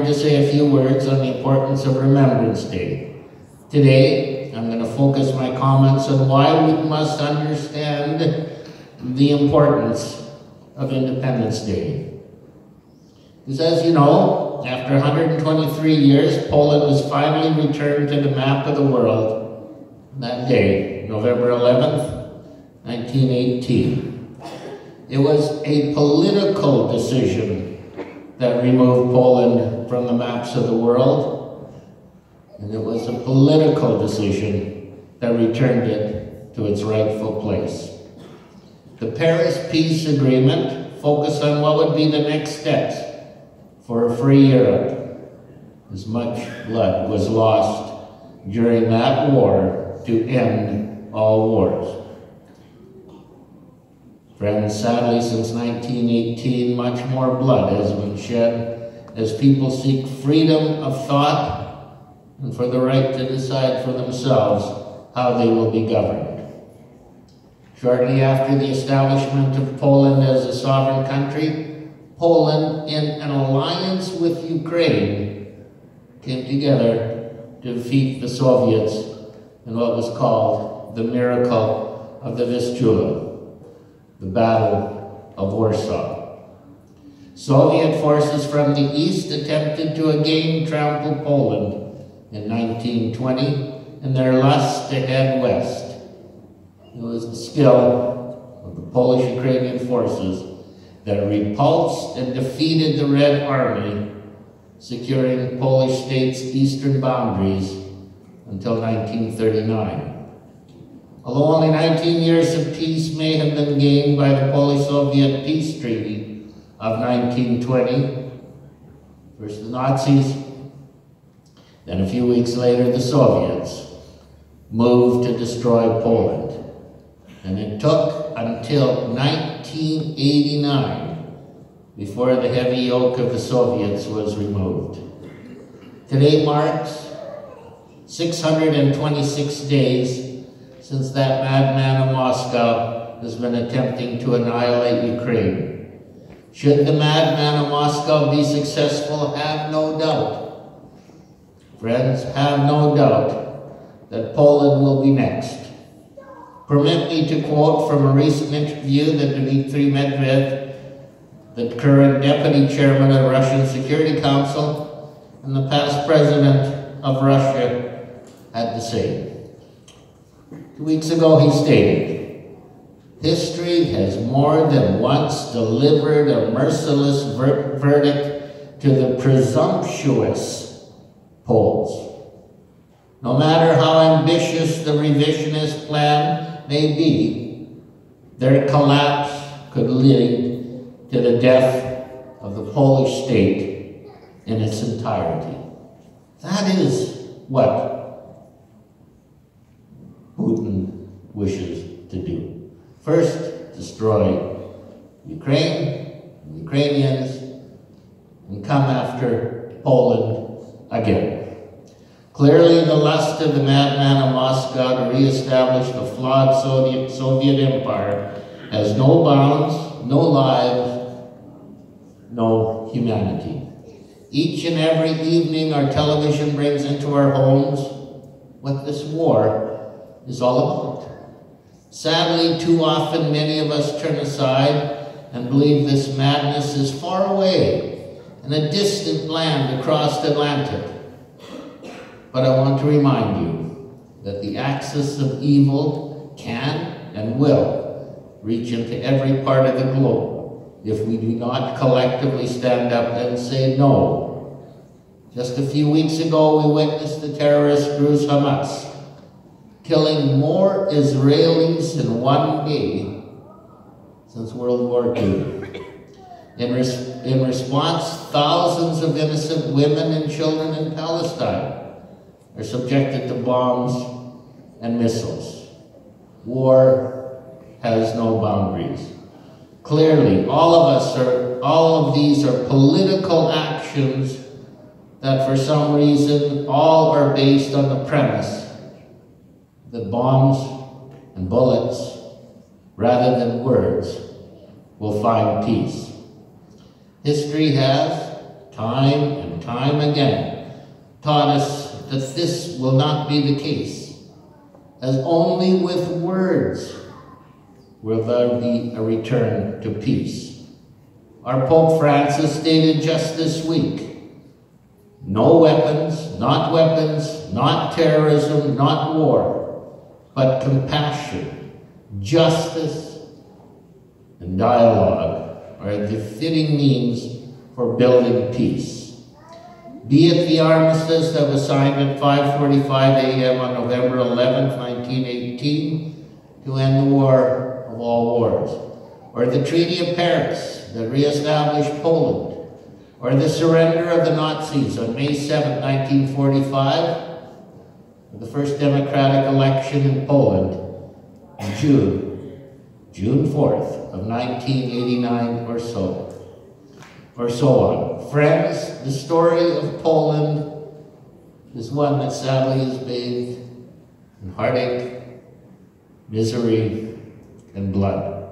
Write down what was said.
to say a few words on the importance of Remembrance Day. Today, I'm going to focus my comments on why we must understand the importance of Independence Day. Because as you know, after 123 years, Poland was finally returned to the map of the world that day, November 11th, 1918. It was a political decision that removed Poland from the maps of the world, and it was a political decision that returned it to its rightful place. The Paris Peace Agreement focused on what would be the next steps for a free Europe, as much blood was lost during that war to end all wars. Friends, sadly, since 1918, much more blood has been shed as people seek freedom of thought and for the right to decide for themselves how they will be governed. Shortly after the establishment of Poland as a sovereign country, Poland, in an alliance with Ukraine, came together to defeat the Soviets in what was called the Miracle of the Vistula, the Battle of Warsaw. Soviet forces from the east attempted to again trample Poland in 1920 in their lust to head west. It was the skill of the Polish-Ukrainian forces that repulsed and defeated the Red Army, securing the Polish state's eastern boundaries until 1939. Although only 19 years of peace may have been gained by the Polish-Soviet Peace Treaty of 1920, first the Nazis, then a few weeks later the Soviets moved to destroy Poland. And it took until 1989 before the heavy yoke of the Soviets was removed. Today marks 626 days since that madman of Moscow has been attempting to annihilate Ukraine. Should the madman of Moscow be successful, have no doubt, friends, have no doubt that Poland will be next. Permit me to quote from a recent interview that Dmitry Medvedev, the current deputy chairman of the Russian Security Council and the past president of Russia, had to say. 2 weeks ago he stated, "History has more than once delivered a merciless verdict to the presumptuous Poles. No matter how ambitious the revisionist plan may be, their collapse could lead to the death of the Polish state in its entirety." That is what Putin wishes to do. First, destroy Ukraine, the Ukrainians, and come after Poland again. Clearly, the lust of the madman of Moscow to reestablish the flawed Soviet Empire has no bounds, no lives, no humanity. Each and every evening, our television brings into our homes what this war is all about. Sadly, too often, many of us turn aside and believe this madness is far away in a distant land across the Atlantic. But I want to remind you that the axis of evil can and will reach into every part of the globe if we do not collectively stand up and say no. Just a few weeks ago, we witnessed the terrorist Druze Hamas killing more Israelis in one day since World War II. In response, thousands of innocent women and children in Palestine are subjected to bombs and missiles. War has no boundaries. Clearly, all of these are political actions that for some reason all are based on the premise that bombs and bullets, rather than words, will find peace. History has time and time again, taught us that this will not be the case, as only with words will there be a return to peace. Our Pope Francis stated just this week, no weapons, not terrorism, not war, but compassion, justice, and dialogue are the fitting means for building peace. Be it the armistice that was signed at 5:45 a.m. on November 11, 1918, to end the war of all wars, or the Treaty of Paris that re-established Poland, or the surrender of the Nazis on May 7, 1945, or the first democratic election in Poland in June 4th of 1989 or so on. Friends, the story of Poland is one that sadly is bathed in heartache, misery, and blood.